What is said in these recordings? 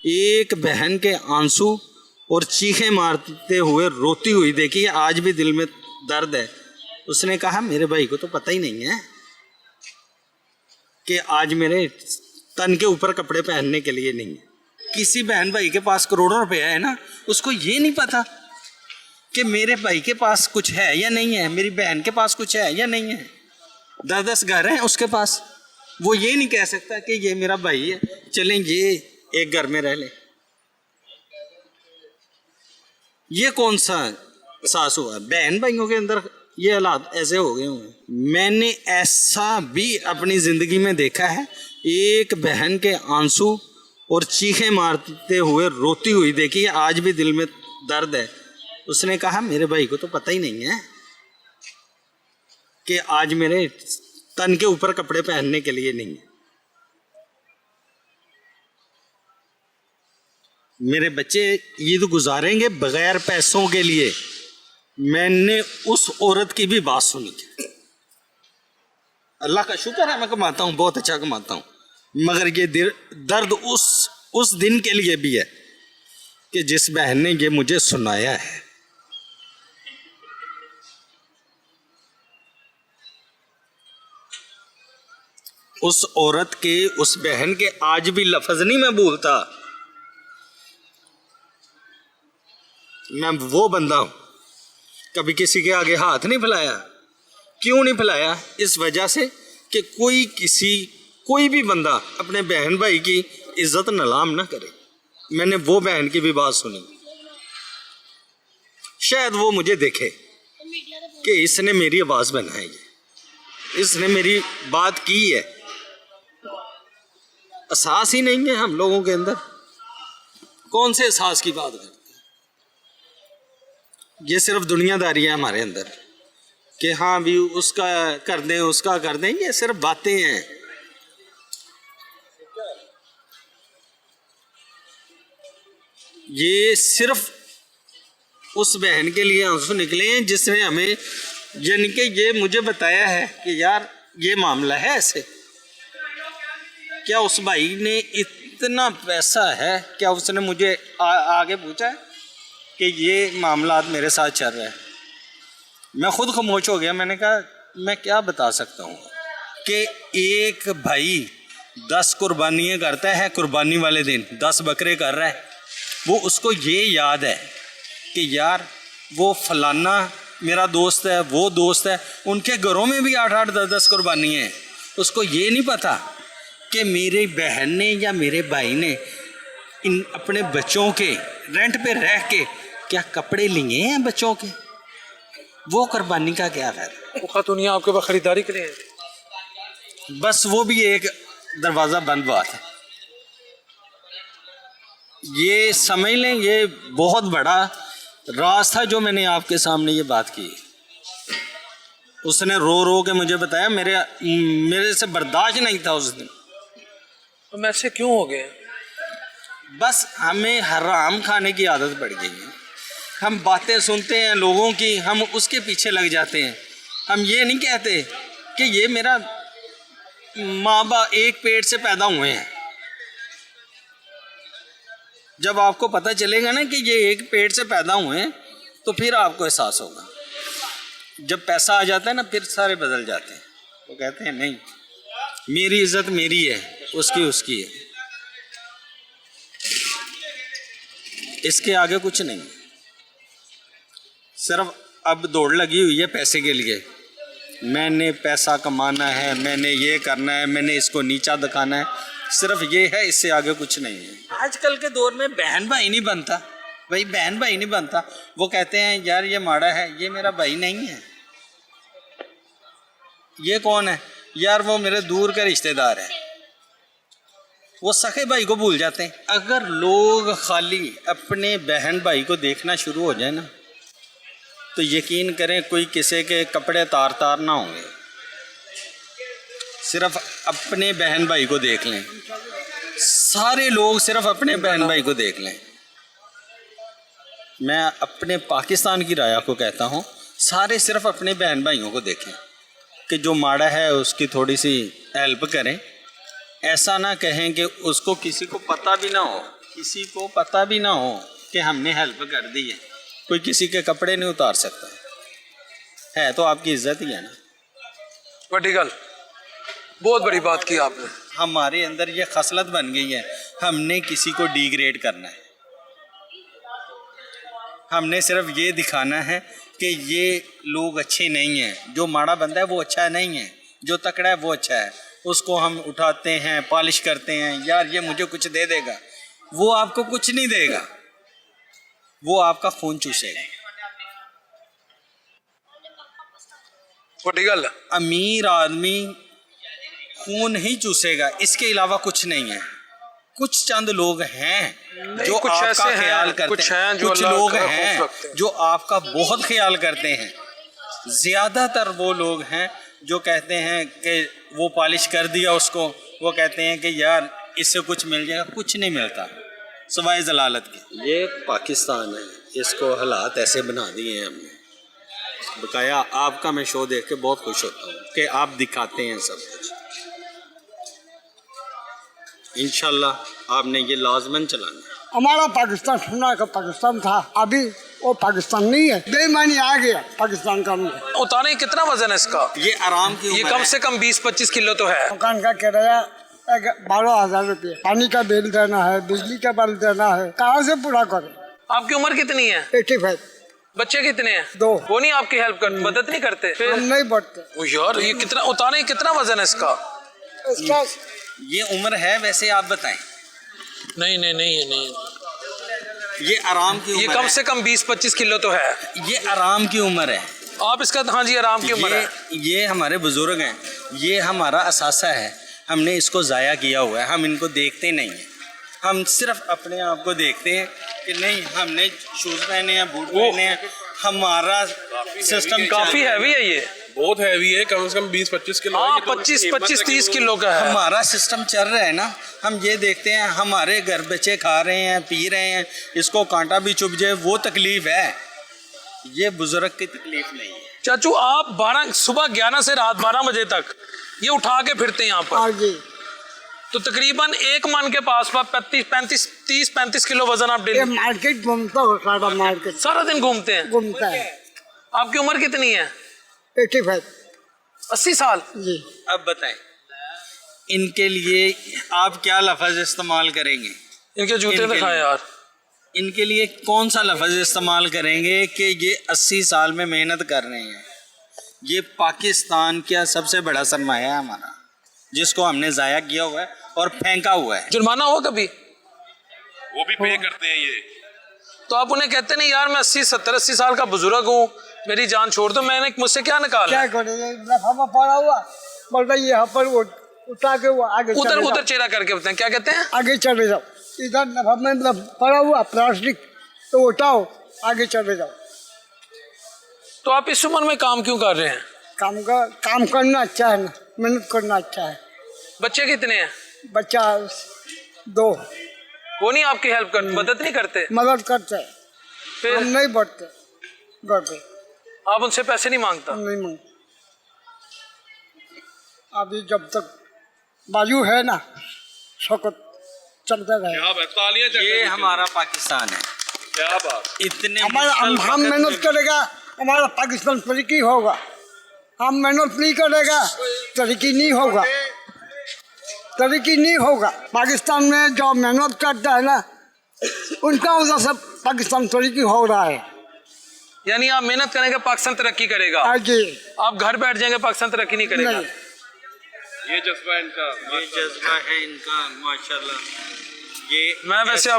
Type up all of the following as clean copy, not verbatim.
एक बहन के आंसू और चीखें मारते हुए रोती हुई देखी, आज भी दिल में दर्द है। उसने कहा मेरे भाई को तो पता ही नहीं है कि आज मेरे तन के ऊपर कपड़े पहनने के लिए नहीं है। किसी बहन भाई के पास करोड़ों रुपया है ना, उसको ये नहीं पता कि मेरे भाई के पास कुछ है या नहीं है, मेरी बहन के पास कुछ है या नहीं है। 10-10 घर हैं उसके पास, वो ये नहीं कह सकता कि ये मेरा भाई है, चलें ये एक घर में रह ले। ये कौन सा एहसास हुआ? बहन भाइयों के अंदर ये हालात ऐसे हो गए होंगे। मैंने ऐसा भी अपनी जिंदगी में देखा है, एक बहन के आंसू और चीखें मारते हुए रोती हुई देखी, आज भी दिल में दर्द है। उसने कहा मेरे भाई को तो पता ही नहीं है कि आज मेरे तन के ऊपर कपड़े पहनने के लिए नहीं है। मेरे बच्चे ईद गुजारेंगे बगैर पैसों के लिए। मैंने उस औरत की भी बात सुनी। अल्लाह का शुक्र है मैं कमाता हूँ, बहुत अच्छा कमाता हूँ, मगर ये दर्द उस दिन के लिए भी है कि जिस बहन ने ये मुझे सुनाया है। उस औरत के, उस बहन के आज भी लफ्ज नहीं मैं भूलता। मैं वो बंदा हूं, कभी किसी के आगे हाथ नहीं फैलाया। क्यों नहीं फैलाया? इस वजह से कि कोई भी बंदा अपने बहन भाई की इज्जत नीलाम ना करे। मैंने वो बहन की भी बात सुनी, शायद वो मुझे देखे कि इसने मेरी आवाज बनाई है, इसने मेरी बात की है। एहसास ही नहीं है हम लोगों के अंदर। कौन से एहसास की बात करते हैं? ये सिर्फ दुनियादारी है हमारे अंदर कि हाँ भी उसका कर दें, उसका कर दें। ये सिर्फ बातें हैं। ये सिर्फ उस बहन के लिए आंसू निकले हैं जिसने हमें, यानी कि ये मुझे बताया है कि यार ये मामला है ऐसे। क्या उस भाई ने इतना पैसा है? क्या उसने मुझे आगे पूछा है कि ये मामला मेरे साथ चल रहा है? मैं खुद खामोश हो गया। मैंने कहा मैं क्या बता सकता हूँ कि एक भाई 10 कुर्बानियाँ करता है, कुर्बानी वाले दिन 10 बकरे कर रहा है। वो उसको ये याद है कि यार वो फलाना मेरा दोस्त है, वो दोस्त है, उनके घरों में भी 8-8 10-10 कुर्बानियाँ हैं। उसको ये नहीं पता कि मेरी बहन ने या मेरे भाई ने इन अपने बच्चों के रेंट पे रह के क्या कपड़े लिए हैं बच्चों के। वो कुर्बानी का क्या फायदा? वो खातूनियाँ आपके पास खरीदारी के लिए हैं? बस वो भी एक दरवाज़ा बंद बात है। ये समझ लें ये बहुत बड़ा राज था जो मैंने आपके सामने ये बात की। उसने रो रो के मुझे बताया, मेरे से बर्दाश्त नहीं था उस दिन। तो ऐसे क्यों हो गए? बस हमें हराम खाने की आदत पड़ गई है। हम बातें सुनते हैं लोगों की, हम उसके पीछे लग जाते हैं। हम ये नहीं कहते कि ये मेरा माँ बाप एक पेट से पैदा हुए हैं। जब आपको पता चलेगा ना कि ये एक पेट से पैदा हुए हैं तो फिर आपको एहसास होगा। जब पैसा आ जाता है ना फिर सारे बदल जाते हैं। वो कहते हैं नहीं, मेरी इज्जत मेरी है, उसकी उसकी है, इसके आगे कुछ नहीं। सिर्फ अब दौड़ लगी हुई है पैसे के लिए। मैंने पैसा कमाना है, मैंने ये करना है, मैंने इसको नीचा दिखाना है, सिर्फ ये है, इससे आगे कुछ नहीं है। आजकल के दौर में बहन भाई नहीं बनता भाई, बहन भाई नहीं बनता। वो कहते हैं यार ये माड़ा है, ये मेरा भाई नहीं है। ये कौन है? यार वो मेरे दूर का रिश्तेदार है। वो सखे भाई को भूल जाते हैं। अगर लोग खाली अपने बहन भाई को देखना शुरू हो जाए ना तो यकीन करें कोई किसी के कपड़े तार तार ना होंगे। सिर्फ अपने बहन भाई को देख लें, सारे लोग सिर्फ अपने बहन भाई को देख लें। मैं अपने पाकिस्तान की राया को कहता हूँ, सारे सिर्फ अपने बहन भाइयों को देखें कि जो माड़ा है उसकी थोड़ी सी हेल्प करें। ऐसा ना कहें कि उसको किसी को पता भी ना हो किसी को पता भी ना हो कि हमने हेल्प कर दी है, कोई किसी के कपड़े नहीं उतार सकता है तो आपकी इज्जत ही है ना। बड़ी गल, बहुत बड़ी बात की आपने। हमारे अंदर ये खसलत बन गई है, हमने किसी को डिग्रेड करना है, हमने सिर्फ ये दिखाना है कि ये लोग अच्छे नहीं हैं, जो माड़ा बंदा है वो अच्छा नहीं है, जो तकड़ा है वो अच्छा है, उसको हम उठाते हैं, पॉलिश करते हैं, यार ये मुझे कुछ दे देगा, वो आपको कुछ नहीं देगा, वो आपका खून चूसेगा। बड़ी गल, अमीर आदमी खून ही चूसेगा, इसके अलावा कुछ नहीं है। कुछ चंद लोग हैं जो कुछ आपका ऐसे हैं, ख्याल करते कुछ हैं, हैं जो कुछ अल्लाह लोग का हैं खौफ रखते हैं। जो आपका बहुत ख्याल करते हैं। ज़्यादातर वो लोग हैं जो कहते हैं कि वो पॉलिश कर दिया उसको, वो कहते हैं कि यार इससे कुछ मिल जाएगा, कुछ नहीं मिलता सिवाय जलालत के। ये पाकिस्तान है, इसको हालात ऐसे बना दिए हैं हमने। बकाया आपका मैं शो देख के बहुत खुश होता हूँ कि आप दिखाते हैं सब कुछ। इंशाल्लाह आपने ये लाजमन चलाना है। हमारा पाकिस्तान सुना का पाकिस्तान था, अभी वो पाकिस्तान नहीं है, बेईमानी आ गया पाकिस्तान का। उतारे कितना वजन है इसका? ये आराम की ये उम्र कम है। से कम 20-25 किलो तो है। मकान का किराया 12,000 रुपये, पानी का बिल देना है, बिजली का बिल देना है, कहाँ से पूरा करें? आपकी उम्र कितनी है? 85। बच्चे कितने हैं? 2। वो नहीं आपकी हेल्प कर, मदद नहीं करते? फिर हम नहीं बढ़ते। ओ यार, ये कितना उतारे, कितना वजन है इसका? इसका ये उम्र है, वैसे आप बताएं। नहीं नहीं नहीं नहीं, ये आराम की ये उम्र कम है। से कम 20-25 किलो तो है। ये आराम की उम्र है। आप इसका, हाँ जी, आराम की उम्र है। ये हमारे बुजुर्ग हैं, ये हमारा असासा है, हमने इसको ज़ाया किया हुआ है, हम इनको देखते नहीं हैं, हम सिर्फ अपने आप को देखते हैं कि नहीं हमने शूज़ पहने हैं, बूट पहने हैं, हमारा सिस्टम काफी हैवी है ये। बहुत हैवी है, कम से कम 20-25 किलो। हाँ, 25-30 किलो का है। हमारा सिस्टम चल रहा है ना, हम ये देखते हैं हमारे घर बच्चे खा रहे हैं, पी रहे हैं, इसको कांटा भी चुभ जाए वो तकलीफ है, ये बुजुर्ग की तकलीफ नहीं है। चाचू, आप 12 सुबह 11 से रात 12 बजे तक ये उठा के फिरते हैं यहाँ पर, आगे तो तकरीबन एक मन के पास 30-35 किलो वजन आप ये डेली मार्केट घूमता हो, सारा मार्केट सारा दिन घूमते हैं। घूमता है। आपकी उम्र कितनी है? 85 80 साल। जी। अब बताएं इनके लिए आप क्या लफ्ज़ इस्तेमाल करेंगे? इनके जूते इनके दिखाएं लिए। यार। इनके लिए कौन सा लफ्ज़ इस्तेमाल करेंगे कि ये 80 साल में मेहनत कर रहे हैं? ये पाकिस्तान का सबसे बड़ा सरमाया है हमारा, जिसको हमने ज़ाया किया हुआ है और फेंका हुआ है। जुर्माना हुआ कभी? वो भी पे करते हैं ये। तो आप उन्हें कहते नहीं यार मैं 70-80 साल का बुजुर्ग हूँ, मेरी जान छोड़ दो, मैंने मुझसे क्या निकाला? क्या करें, लफाफा पड़ा हुआ, बोल रहा यहाँ पर उठा के वो आगे उधर चले उधर जाओ, चेहरा करके बताएं, क्या कहते हैं? आगे चले जाओ। इधर लफाफा में पड़ा हुआ प्लास्टिक, तो उठाओ, आगे चले जाओ। तो आप इस उम्र में काम क्यों कर रहे हैं? काम करना अच्छा है ना, मेहनत करना अच्छा है। बच्चे कितने हैं? बच्चा 2। वो नहीं आपकी हेल्प करते, मदद नहीं करते? मदद करते हैं, फिर हम नहीं बढ़ते घर पे, आप उनसे पैसे नहीं मांगता? हम नहीं मांगते। अभी जब तक बाजू है ना, शौकत चलते रहे। क्या बात, तालियां चल ये रही हैं। हमारा पाकिस्तान है। क्या बात। इतने हमारा मुश्किल हम वक्त मेहनत में करेगा, हमारा पाकिस्तान तरक्की होगा। हम मेहनत नहीं करेगा, तरक्की नहीं होगा, तरक्की नहीं होगा। पाकिस्तान में जो मेहनत करता है ना, उनका वजह से पाकिस्तान तरक्की हो रहा है। यानी आप मेहनत करेंगे पाकिस्तान तरक्की करेगा, आगे आप घर बैठ जाएंगे पाकिस्तान तरक्की नहीं करेगा। नहीं, ये जज्बा इनका, ये जज्बा है इनका माशाल्लाह। ये मैं वैसे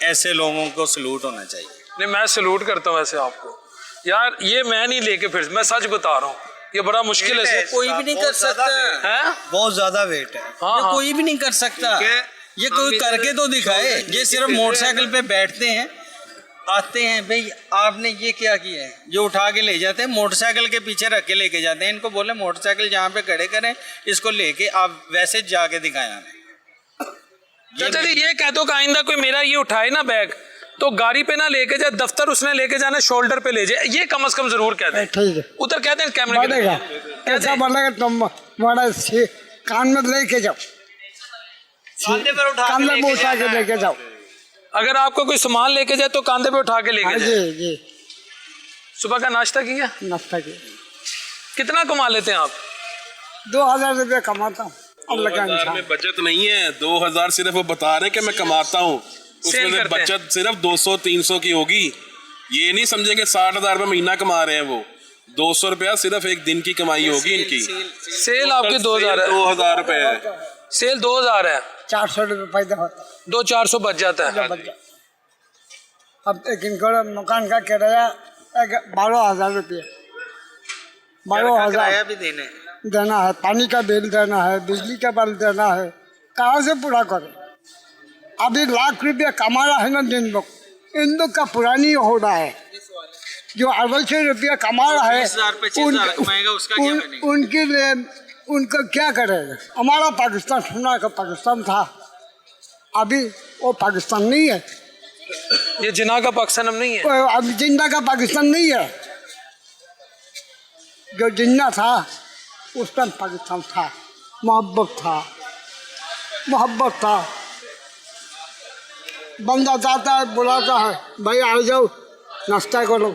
ऐसे लोगों को सलूट होना चाहिए। नहीं, मैं सलूट करता हूँ वैसे आपको यार, ये मैं नहीं लेके फिर, मैं सच बता रहा हूँ, ये बड़ा मुश्किल है। कोई भी नहीं कर सकता है बहुत ज्यादा वेट है। हाँ, ये हाँ। कोई भी नहीं कर सकता, ये कोई करके तो दिखाए। ये सिर्फ मोटरसाइकिल पे बैठते हैं, आते हैं, भाई आपने ये क्या किया है, ये उठा के ले जाते हैं, मोटरसाइकिल के पीछे रख के लेके जाते हैं। इनको बोले मोटरसाइकिल जहाँ पे खड़े करें, इसको लेके आप वैसे जाके दिखाएं हमें। चाचा जी, ये कह दो कि आइंदा कोई मेरा ये उठाए ना बैग, तो गाड़ी पे ना लेके जाए, दफ्तर उसने लेके जाना, शोल्डर पे ले जाए, ये कम से कम जरूर कह दें। ठीक है, उधर कहते हैं कैमरे के बढ़ेगा, ऐसा बढ़ेगा तो बड़ा कान में लेके जाओ, कांधे पर उठा के कांधे लेके में उठा के जाना है। लेके जाओ। अगर आपको कोई सामान लेके जाए तो कांधे पे उठा के हाँ लेके जी जाए। जी, सुबह का नाश्ता किया? नाश्ता की कितना कमा लेते हैं आप? 2000 रुपये कमाता हूँ। अल्लाह का 2000 इंसान। में बचत नहीं है, 2000 सिर्फ वो बता रहे हैं कि मैं कमाता हूँ, उसमें सेल से करते हैं। बचत सिर्फ 200-300 की होगी। ये नहीं समझेंगे 60,000 रुपये महीना कमा रहे हैं वो, 200 रुपया सिर्फ एक दिन की कमाई होगी इनकी। सेल आपकी 2000 है। 2000 रुपए है। सेल 2000 है, 400 रुपये पैदा होता 200-400 बच जाता है। है बच्चा। अब एक इनको मकान का किराया 12,000 रुपये, घर का 12,000 किराया भी देने हैं। देना है, पानी का बिल देना है, बिजली का बिल देना है, कहाँ से पूरा करें? अभी लाख रुपया कमा रहा है ना दिन लोग, इन लोग का पूरा नहीं हो रहा है। जो 250 रुपया कमा रहा है 20,000 25,000 कमाएगा, उसका क्या बनेगा? उनके लिए उनको क्या करेगा? हमारा पाकिस्तान सुना का पाकिस्तान था, अभी वो पाकिस्तान नहीं है, ये जिना का पाकिस्तान हम नहीं है। वो अब जिंदा का पाकिस्तान नहीं है। जो जिंदा था उस टाइम पाकिस्तान था, मोहब्बत था, मोहब्बत था। बंदा जाता है, बुलाता है, भाई आ जाओ नाश्ता करो।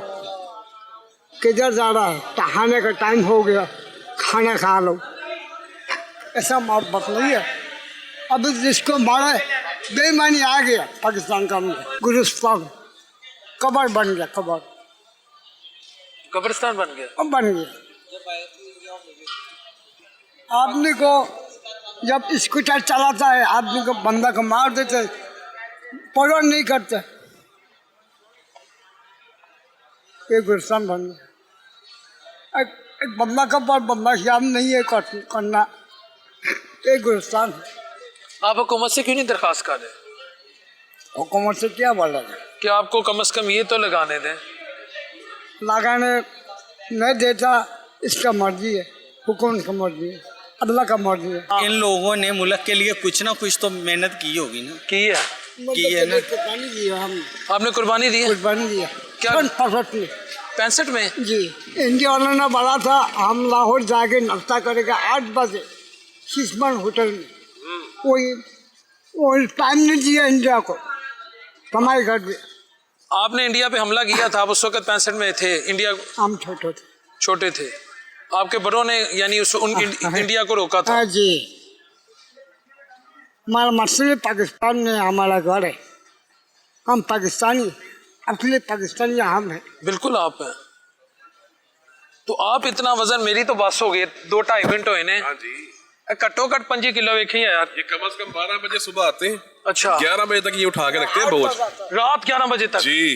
किधर जा रहा है? टहाने का टाइम हो गया, खाना खा लो। ऐसा मोहब्बत नहीं है। अभी जिसको मारे बेईमानी आ गया पाकिस्तान का अंदर, गुलिस्तान कबर बन गया, कबर कब्रिस्तान बन गया। अब बन गया। आदमी को जब स्कूटर चलाता है, आदमी को बंदा को मार देते, परवाह नहीं करते। ये गुलिस्तान बन गया। एक बंदा का पर बंदा याद नहीं है करना, ये गुलिस्तान है। आप हुकूमत से क्यों नहीं दरखास्त कर रहे हुकूमत से क्या बोलेगा? कि आपको कम से कम ये तो लगाने दें? लगाने नहीं देता, इसका मर्जी है, हुकूमत का मर्जी है, अल्लाह का मर्जी है। इन लोगों ने मुल्क के लिए कुछ ना कुछ तो मेहनत की होगी ना। की है? की है ना। कुर्बानी दी है हमने, आपने कुर्बानी दी है? कुर्बानी दी है। क्या? 65 में 65 में? जी, इंडिया वालों ने बोला था हम लाहौर जाके नाश्ता करेगा 8 बजे शिशमन होटल में। वो टाइम नहीं दिया इंडिया को, कमाई कर दिया। आपने इंडिया पे हमला किया था, आप उस वक्त 65 में थे, इंडिया हम छोटे थे। छोटे थे। आपके बड़ों ने यानी इंडिया को रोका था। हाँ जी, हमारा मसले पाकिस्तान में हमारा घर है, हम पाकिस्तानी, असली पाकिस्तानी हम हैं। बिल्कुल आप हैं। तो आप इतना वजन, मेरी तो बस हो गई 2-2.5 मिनट हुए ने, हाँ जी, घट्टो घट 5 किलो वेखे यार। ये कम से कम 12 बजे सुबह आते हैं, अच्छा, 11 बजे तक ये उठा के रखते हैं बोझ। रात 11 बजे तक? जी,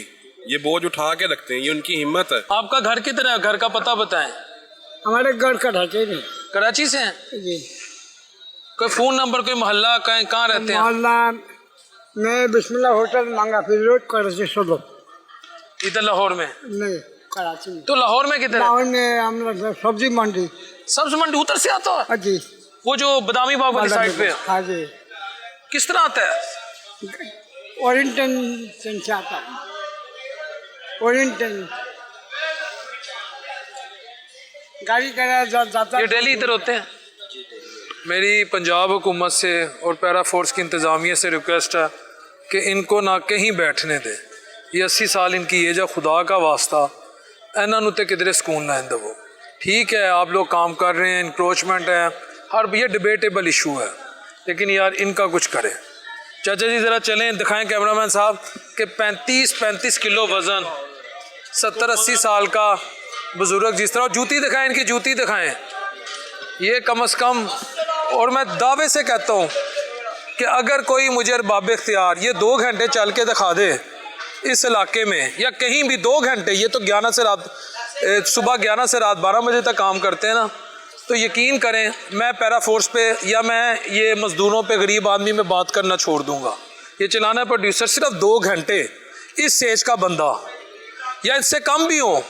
ये बोझ उठा के रखते हैं, ये उनकी हिम्मत है। आपका घर किधर है? घर का पता बताएं। हमारे घर का ढांचे नहीं। कराची से हैं? जी, कोई फोन नंबर, कोई मोहल्ला, कहाँ रहते हैं? मोहल्ला में बिस्मिल्लाह होटल मांगा फिर रोड कराची सोलो। इधर लाहौर में? नहीं, कराची में। तो लाहौर में किधर है? लाहौर में हम लोग सब्जी मंडी। सब्ज मंडी उधर से आता है? हाँ जी, वो जो बदामी बाग वाली साइड पे है? हाँ जी, किस तरह आता है? ओरिएंटन से आता है, ओरिएंटन गाड़ी कराया जाता। ये डेली इधर होते हैं? मेरी पंजाब हुकूमत से और पैरा फोर्स की इंतज़ामिया से रिक्वेस्ट है कि इनको ना कहीं बैठने दे। ये 80 साल इनकी एज है, खुदा का वास्ता इन्हों तो किधरे सुकून ना दवो। ठीक है, आप लोग काम कर रहे हैं, इंक्रोचमेंट है, हर ये डिबेटेबल इशू है, लेकिन यार इनका कुछ करें। चाचा जी ज़रा चलें, दिखाएं कैमरामैन साहब कि 35 किलो वज़न, 70-80 साल का बुजुर्ग, जिस तरह जूती दिखाएं, इनकी जूती दिखाएं, ये कम से कम। और मैं दावे से कहता हूँ कि अगर कोई मुझे अरबाब इख्तियार ये 2 घंटे चल के दिखा दे इस इलाके में या कहीं भी 2 घंटे, ये तो 11 से रात सुबह 11 से रात 12 बजे तक काम करते हैं ना, तो यकीन करें मैं पैरा फोर्स पे या मैं ये मज़दूरों पे, गरीब आदमी में बात करना छोड़ दूंगा। ये चलाना प्रोड्यूसर सिर्फ 2 घंटे, इस एज का बंदा या इससे कम भी हो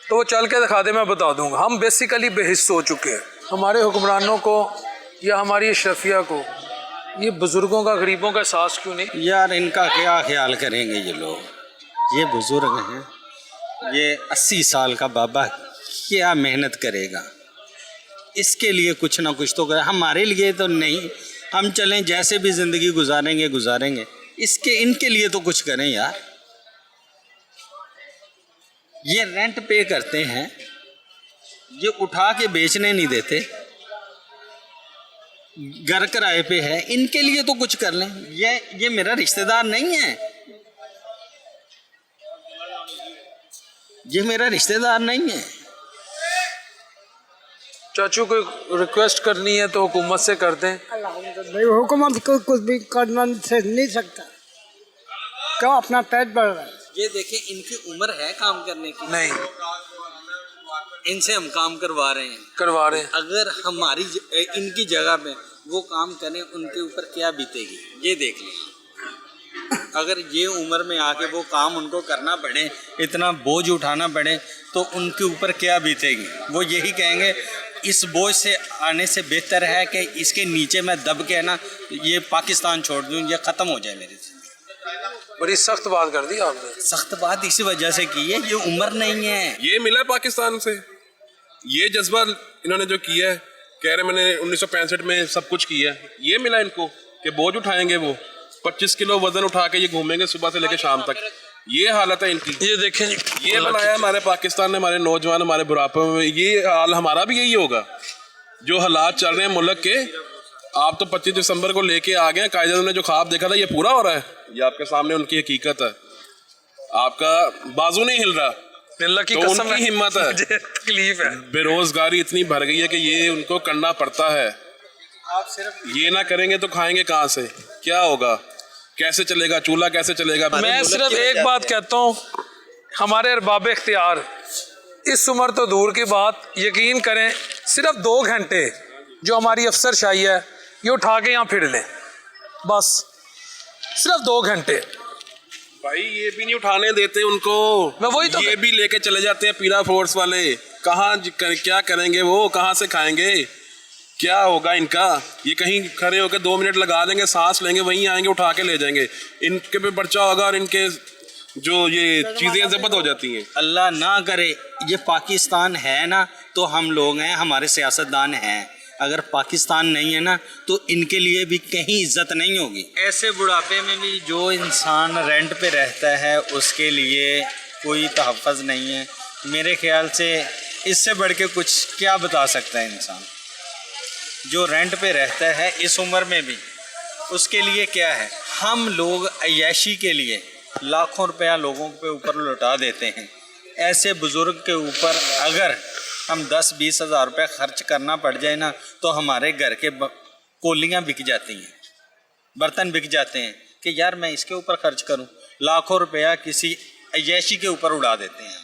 तो वो चल के दिखा दे, मैं बता दूंगा। हम बेसिकली बेहिस्स हो चुके हैं। हमारे हुक्मरानों को या हमारी अशरफिया को ये बुज़ुर्गों का, गरीबों का एहसास क्यों नहीं? यार इनका क्या ख्याल करेंगे ये लोग? ये बुजुर्ग हैं, ये 80 साल का बाबा क्या मेहनत करेगा? इसके लिए कुछ ना कुछ तो करे, हमारे लिए तो नहीं, हम चलें जैसे भी ज़िंदगी गुजारेंगे। इनके लिए तो कुछ करें यार। ये रेंट पे करते हैं, ये उठा के बेचने नहीं देते, घर किराए पे है, इनके लिए तो कुछ कर लें। ये मेरा रिश्तेदार नहीं है, ये मेरा रिश्तेदार नहीं है। चाचू को रिक्वेस्ट करनी है तो हुकूमत से कर दें। भाई हुकूमत को कुछ भी करना नहीं सकता, क्यों अपना पेट बढ़ रहा है। ये देखें, इनकी उम्र है काम करने की, नहीं इनसे हम काम करवा रहे हैं। अगर हमारी इनकी जगह पे वो काम करें, उनके ऊपर क्या बीतेगी ये देख लें। अगर ये उम्र में आके वो काम उनको करना पड़े, इतना बोझ उठाना पड़े, तो उनके ऊपर क्या बीतेगी। वो यही कहेंगे इस बोझ से आने से बेहतर है कि इसके नीचे मैं दब के ना ये पाकिस्तान छोड़ दूँ, ये ख़त्म हो जाए मेरे से। बड़ी सख्त बात कर दी आपने। सख्त बात इसी वजह से की है, ये उम्र नहीं है। ये मिला पाकिस्तान से, ये जज्बा इन्होंने जो किया है, कह रहे मैंने 1965 में सब कुछ किया है, ये मिला इनको कि बोझ उठाएंगे, वो 25 किलो वजन उठा के ये घूमेंगे सुबह से लेकर शाम तक। ये हालत है इनकी। ये देखें, ये बनाया हमारे पाकिस्तान ने, हमारे नौजवान, हमारे बुढ़ापे में। ये हाल हमारा भी यही होगा। जो हालात चल रहे हैं मुल्क के, आप तो 25 दिसंबर को लेके आ गए, कायदे ने जो ख्वाब देखा था ये पूरा हो रहा है। ये आपके सामने उनकी हकीकत है, आपका बाजू नहीं हिल रहा, अल्लाह की तो कसम उनकी है, हिम्मत है। मुझे तकलीफ है। बेरोजगारी इतनी भर गई है कि ये उनको करना पड़ता है। आप सिर्फ ये ना करेंगे तो खाएंगे कहाँ से, क्या होगा, कैसे चलेगा, चूल्हा कैसे चलेगा। मैं सिर्फ एक बात कहता हूँ, हमारे अरबाब इख्तियार, इस उम्र तो दूर की बात, यकीन करें सिर्फ 2 घंटे जो हमारी अफसरशाही है ये उठा के यहाँ फिर लें, बस सिर्फ 2 घंटे। भाई ये भी नहीं उठाने देते उनको, मैं वही तो ये भी लेके चले जाते हैं पीरा फोर्स वाले। कहाँ क्या करेंगे वो, कहाँ से खाएंगे, क्या होगा इनका। ये कहीं खड़े होकर 2 मिनट लगा देंगे, सांस लेंगे, वहीं आएंगे उठा के ले जाएंगे। इनके पे पर्चा होगा और इनके जो ये चीज़ें जब्त हो जाती हैं। अल्लाह ना करे ये पाकिस्तान है ना, तो हम लोग हैं, हमारे सियासतदान हैं। अगर पाकिस्तान नहीं है ना, तो इनके लिए भी कहीं इज्जत नहीं होगी। ऐसे बुढ़ापे में भी जो इंसान रेंट पे रहता है उसके लिए कोई तहफ़्फ़ुज़ नहीं है। मेरे ख्याल से इससे बढ़ के कुछ क्या बता सकता है इंसान। जो रेंट पे रहता है इस उम्र में भी, उसके लिए क्या है। हम लोग अय्याशी के लिए लाखों रुपया लोगों के ऊपर लुटा देते हैं। ऐसे बुज़ुर्ग के ऊपर अगर हम 10-20 हज़ार रुपये खर्च करना पड़ जाए ना, तो हमारे घर के कोलियाँ बिक जाती हैं, बर्तन बिक जाते हैं कि यार मैं इसके ऊपर खर्च करूं। लाखों रुपया किसी अय्याशी के ऊपर उड़ा देते हैं।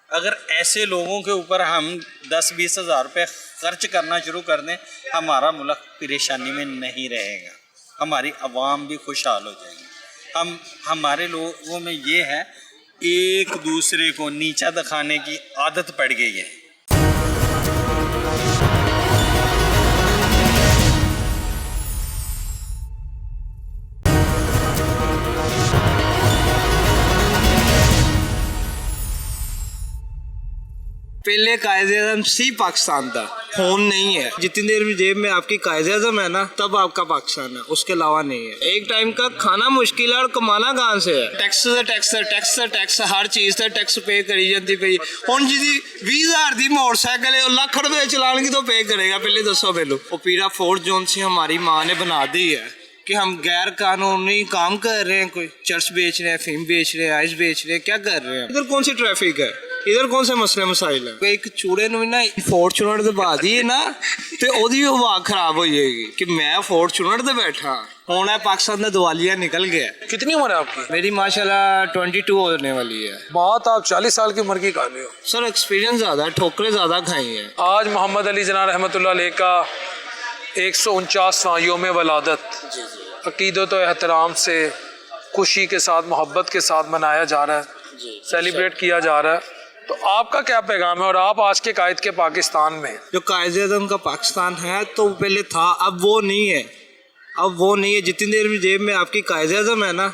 अगर ऐसे लोगों के ऊपर हम 10-20 हज़ार रुपये खर्च करना शुरू कर दें, हमारा मुल्क परेशानी में नहीं रहेगा, हमारी आवाम भी खुशहाल हो जाएगी। हमारे लोगों में ये है, एक दूसरे को नीचा दिखाने की आदत पड़ गई है। पहले कायदे-ए-आज़म सी पाकिस्तान था, फोन नहीं है। जितनी देर भी जेब में आपकी कायदे-ए-आज़म है ना, तब आपका पाकिस्तान है, उसके अलावा नहीं है। एक टाइम का खाना मुश्किल है और कमाना कहाँ से है। टैक्स हर चीज़ से टैक्स पे करी जाती पई। हुण जी 20,000 दी मोटरसाइकिल है, लाख रुपए चलाने तो पे करेगा, पहले दसो पहलू। वो पीरा फोर्स जोन सी हमारी माँ ने बना दी है कि हम गैर कानूनी काम कर रहे हैं, कोई चर्च बेच रहे हैं, फीम बेच रहे हैं, आइस बेच रहे हैं, क्या कर रहे हैं। इधर कौन सी ट्रैफिक है, इधर कौन से मसले मसाइल है। एक चूड़े ਨੂੰ ਨਾ ਫੋਰਚੂਨਰ ਦੇ ਬਾਅਦ ਹੀ ਨਾ ਤੇ ਉਹਦੀ ਆਵਾਜ਼ ਖਰਾਬ ਹੋ ਜਾਏਗੀ कि मैं फॉर्चूनर ਤੇ बैठा। होना है पाकिस्तान में दिवालिया निकल गया। कितनी उम्र है आपकी? मेरी माशाल्लाह 22 होने वाली है। बात आप 40 साल की उम्र की कर रहे हो। सर एक्सपीरियंस ज़्यादा है, ठोकरें ज़्यादा खाई हैं। आज मोहम्मद अली जना रहमतुल्लाह अलैह का 149वां योम वलादत अकीदत और एहतराम से खुशी के साथ, मोहब्बत के साथ मनाया जा रहा है, सेलिब्रेट किया जा रहा है। तो आपका क्या पैगाम है, और आप आज के कायद के पाकिस्तान में? जो कायदे-ए-आज़म का पाकिस्तान है तो पहले था, अब वो नहीं है। अब वो नहीं है। जितनी देर भी जेब में आपकी कायदे-ए-आज़म है ना,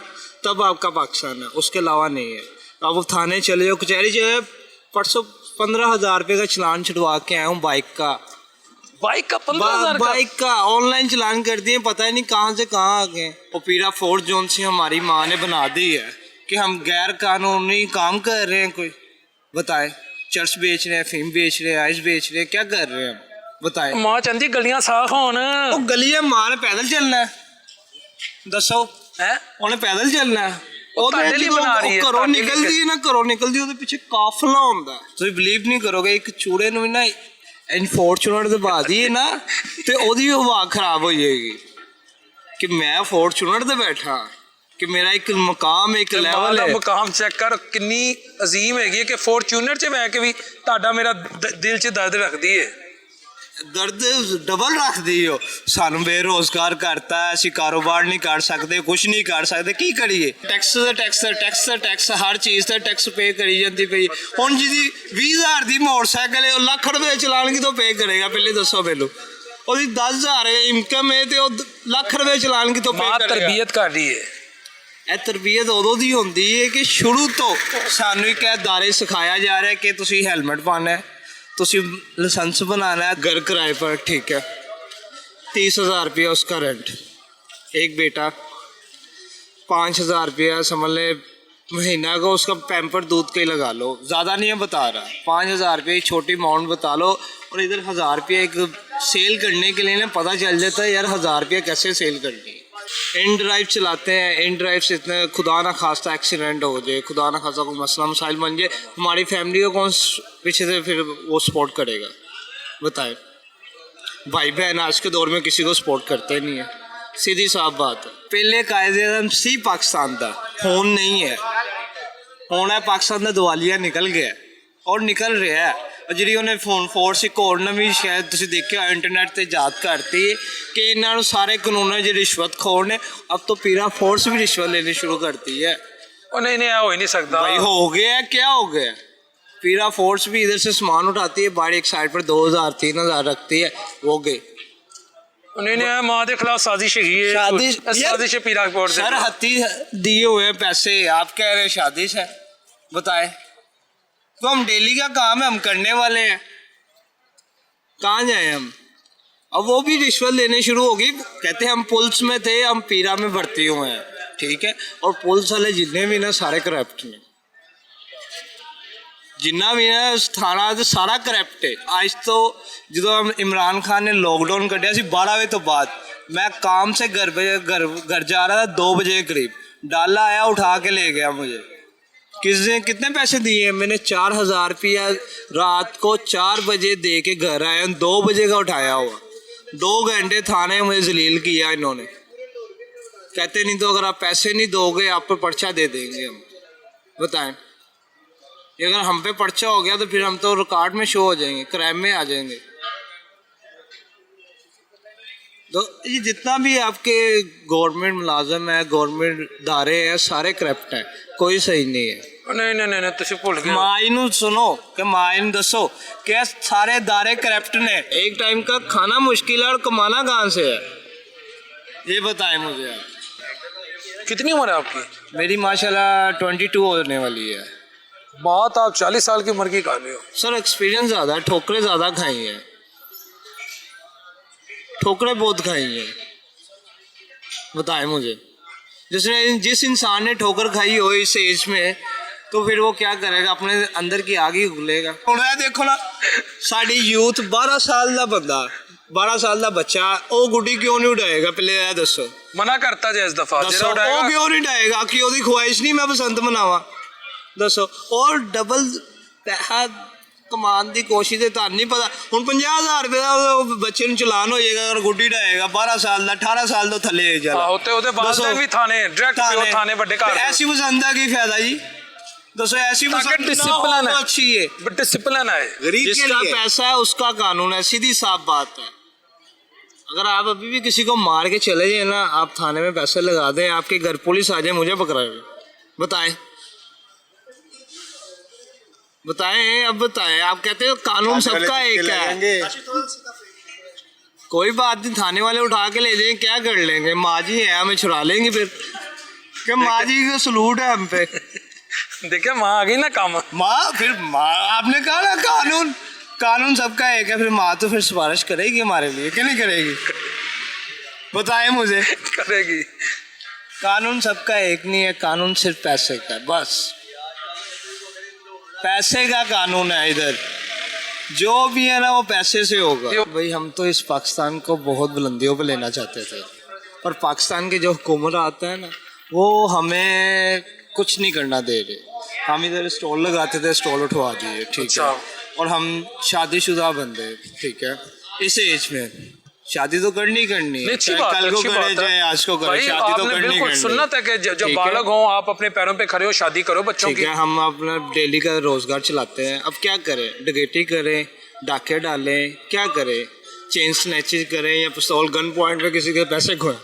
तब आपका पाकिस्तान है, उसके अलावा नहीं है। अब वो थाने चले जाओ, कचहरी जो है, परसों 15,000 रुपये का चलान छुड़वा के आया हूँ बाइक का। बाइक का 15,000 का? बाइक का ऑनलाइन चलान कर दिए, पता ही नहीं कहाँ से कहाँ आ गए। और पीरा फोर्ट जोन से हमारी माँ ने बना दी है कि हम गैर कानूनी काम कर रहे हैं। कोई बताए, चर्च बेच रहे हैं, फीम बेच रहे हैं, आइस बेच रहे हैं, क्या कर रहे हैं हम बताए। मां चाहती गलियां साफ होन। वो गलियां मां ने पैदल चलना है, दसो है उन्हें पैदल चलना है। ਤੁਹਾਡੇ ਲਈ ਬਣਾ ਰਹੀ ਹੈ, ਘਰੋਂ ਤੁਹਾਡੇ ਲਈ ਨਿਕਲਦੀ ਹੈ ਨਾ, ਘਰੋਂ ਨਿਕਲਦੀ ਉਹਦੇ ਪਿੱਛੇ ਕਾਫਲਾ ਹੁੰਦਾ। ਤੁਸੀਂ ਬਲੀਵ ਨਹੀਂ ਕਰੋਗੇ, ਇੱਕ ਚੂੜੇ ਨੂੰ ਵੀ ਨਾ ਇਨਫੋਰਚੂਨੇਟ ਦੇ ਬਾਅਦ ਹੀ ਨਾ ਤੇ ਉਹਦੀ ਹਵਾ ਖਰਾਬ ਹੋ ਜਾਏਗੀ ਕਿ ਮੈਂ ਫੋਰਚੂਨੇਟ ਤੇ ਬੈਠਾ, ਕਿ ਮੇਰਾ ਇੱਕ ਮਕਾਮ, ਇੱਕ ਲੈਵਲ ਹੈ। ਮਕਾਮ ਚੈੱਕ ਕਰ ਕਿੰਨੀ ਅਜ਼ੀਮ ਹੈਗੀ ਹੈ ਕਿ ਫੋਰਚੂਨਰ 'ਚ ਬਹਿ ਕੇ ਵੀ ਤੁਹਾਡਾ ਮੇਰਾ ਦਿਲ 'ਚ ਦਰਦ ਰੱਖਦੀ ਹੈ। ਦਰਦ ਡਬਲ ਰੱਖਦੀ ਹੋ। ਸਾਨੂੰ ਬੇਰੋਜ਼ਗਾਰ ਕਰਤਾ, ਅਸੀਂ ਕਾਰੋਬਾਰ ਨਹੀਂ ਕਰ ਸਕਦੇ, ਕੁਝ ਨਹੀਂ ਕਰ ਸਕਦੇ, ਕੀ ਕਰੀਏ। ਟੈਕਸ ਹਰ ਚੀਜ਼ ਦਾ ਟੈਕਸ ਪੇ ਕਰੀ ਜਾਂਦੀ ਪਈ। ਹੁਣ ਜਿਹਦੀ 20,000 ਦੀ ਮੋਟਰਸਾਈਕਲ ਹੈ, ਉਹ ਲੱਖ ਰੁਪਏ ਚਲਾਨ ਕਿਤੋਂ ਪੇ ਕਰੇਗਾ, ਪਹਿਲੇ ਦੱਸੋ ਮੈਨੂੰ। ਉਹਦੀ 10,000 ਇਨਕਮ ਹੈ ਤੇ ਉਹ ਲੱਖ ਰੁਪਏ ਚਲਾਨ ਕਿਤੋਂ ਪੇ ਕਰੇਗਾ। ਤਰਬੀਅਤ ਕਰ ਰਹੀ ਹੈ। ਇਹ ਤਰਬੀਅਤ ਉਦੋਂ ਦੀ ਹੁੰਦੀ ਹੈ ਕਿ ਸ਼ੁਰੂ ਤੋਂ ਸਾਨੂੰ ਇੱਕ ਦਾਇਰੇ ਸਿਖਾਇਆ ਜਾ ਰਿਹਾ ਕਿ ਤੁਸੀਂ ਹੈਲਮਟ ਪਾਉਣਾ ਹੈ, तुसी लाइसेंस बनाना है, घर किराए पर, ठीक है, 30,000 रुपया उसका रेंट, एक बेटा 5,000 रुपया समझ ले महीना का, उसका पैम्पर दूध के ही लगा लो, ज़्यादा नहीं है बता रहा, 5,000 रुपये छोटी अमाउंट बता लो। और इधर 1,000 रुपये एक सेल करने के लिए ना पता चल जाता है यार 1,000 रुपये कैसे सेल करनी है। इन ड्राइव चलाते हैं, इन ड्राइव से इतने खुदा ना खास्ता एक्सीडेंट हो जाए, खुदा ना खास्ता कोई मसला मसाइल बन जाए, हमारी फैमिली को कौन पीछे से फिर वो सपोर्ट करेगा बताए। भाई बहन आज के दौर में किसी को सपोर्ट करते नहीं है, सीधी साफ बात है। पहले कायदे सी पाकिस्तान का होन नहीं है, होना है पाकिस्तान का दिवालिया निकल गया और निकल रहा है। और जी उन्हें फोन फोर्स एक होर नवी शायद तुसीं देखिया इंटरनेट ते याद करती है कि इन्होंने सारे कानून जो रिश्वतखोर ने, अब तो पीरा फोर्स भी रिश्वत लेनी शुरू करती है। और नहीं हो ही नहीं सकता भाई, हो गया क्या हो गया। पीरा फोर्स भी इधर से सामान उठाती है, बाहर एक साइड पर 2,000 3,000 रखती है, वो गए। नहीं माँ के खिलाफ साजिश है, साजिश है पीरा फोर्स। सर हत्ती दिए हुए पैसे आप कह रहे साजिश है, बताए। तो हम डेली का काम है, हम करने वाले हैं, कहाँ जाए हम। अब वो भी रिश्वत लेने शुरू होगी, कहते हैं हम पुलिस में थे, हम पीरा में भर्ती हुए हैं, ठीक है। और पुलिस वाले जितने भी ना सारे करप्ट हैं, जिन्ना भी ना थाना तो सारा करप्ट है। आज तो जो हम इमरान खान ने लॉकडाउन कटिया 12 बजे तो बाद, मैं काम से घर जा रहा था 2 बजे के करीब, डाला आया उठा के ले गया मुझे। किसने कितने पैसे दिए? मैंने 4,000 रुपया रात को 4 बजे दे के घर आया, 2 बजे का उठाया हुआ। 2 घंटे थाने में मुझे जलील किया इन्होंने। कहते नहीं तो अगर आप पैसे नहीं दोगे आप पर पर्चा दे देंगे हम। बताएं, अगर हम पे पर्चा हो गया तो फिर हम तो रिकॉर्ड में शो हो जाएंगे, क्राइम में आ जाएंगे। तो ये जितना भी आपके गवर्नमेंट मुलाजम है, गवर्नमेंट दारे हैं, सारे करप्ट हैं, कोई सही नहीं है। नहीं तुसी भूल गए। माइन सुनो कि माइन दसो कि सारे दारे करप्ट ने। एक टाइम का खाना मुश्किल है और कमाना कहाँ से है, ये बताएं मुझे आप। कितनी उम्र है आपकी? मेरी माशाल्लाह 22 होने वाली है। बात आप 40 साल की उम्र की कर रहे हो। सर एक्सपीरियंस ज़्यादा, ठोकरें ज़्यादा खाई हैं, ठोकरें बहुत खाई हैं। बताएं मुझे, जिस इंसान ने ठोकर खाई हो इस एज में, तो फिर वो क्या करेगा, अपने अंदर की आग ही खुलेगा। देखो ना साड़ी यूथ 12 साल का बंदा, 12 साल का बच्चा, वो गुड्डी क्यों नहीं उड़ाएगा, पहले यह दसो। मना करता जे इस दफा दसो वो क्यों नहीं उड़ाएगा, कि ਉਹਦੀ ख्वाहिश नहीं मैं बसंत मनावा, दसो। और डबल पैसा कमान की कोशिश है, तो नहीं पता। हम 50,000 रुपये का बच्चे ਨੂੰ ਚਲਾਨ ਹੋ ਜਾਏਗਾ अगर गुड्डी उड़ाएगा, 12 साल का 18 साल तो थले जाएगा। भी थाने डायरेक्ट थाने बड़े घर। ऐसी पसंद का की फायदा जी, दसो। ऐसी डिसिप्लिन है, अच्छी है, डिसिप्लिन है। जिसका पैसा है उसका कानून है, सीधी साफ बात है। अगर आप अभी भी किसी को मार के चले जाए ना, आप थाने में पैसे लगा दें, आपके घर पुलिस आ जाए, मुझे पकड़ाए, बताएं बताएं, अब बताएं। आप कहते हो कानून सबका एक है, कोई बात नहीं, थाने वाले उठा के ले जाएंगे, क्या कर लेंगे, माँ जी है, हमें छुड़ा लेंगे फिर, क्या माँ जी का सलूट है हम पे। देखिए माँ आ गई ना काम, माँ फिर माँ, आपने कहा ना कानून, कानून सबका एक है, फिर माँ तो फिर सिफारिश करेगी हमारे लिए कि नहीं करेगी? बताए मुझे। करेगी। कानून सबका एक नहीं है, कानून सिर्फ पैसे का है, बस पैसे का कानून है इधर। जो भी है ना वो पैसे से होगा। भाई हम तो इस पाकिस्तान को बहुत बुलंदियों पे लेना चाहते थे, पर पाकिस्तान के जो हुकूमत आता है ना वो हमें कुछ नहीं करना दे रहे। हम इधर स्टॉल लगाते थे, स्टॉल उठवा दिए, ठीक है। और हम शादीशुदा बंदे, ठीक है, इस एज में शादी तो करनी है, अच्छी चाहे बात कल है, को अच्छी करे बात है। चाहे आज को करे, भाई, शादी तो आपने करनी बिल्कुल सुन्नत है कि जब ठीक है। बालग हो आप अपने पैरों पे खड़े हो, शादी करो बच्चों ठीक की। है, हम अपना डेली का रोजगार चलाते हैं। अब क्या करें, डकैती करें, डाके डालें, क्या करें, चेन स्नैचिंग करें या पिस्तौल गन पॉइंट पे किसी के पैसे खोएं,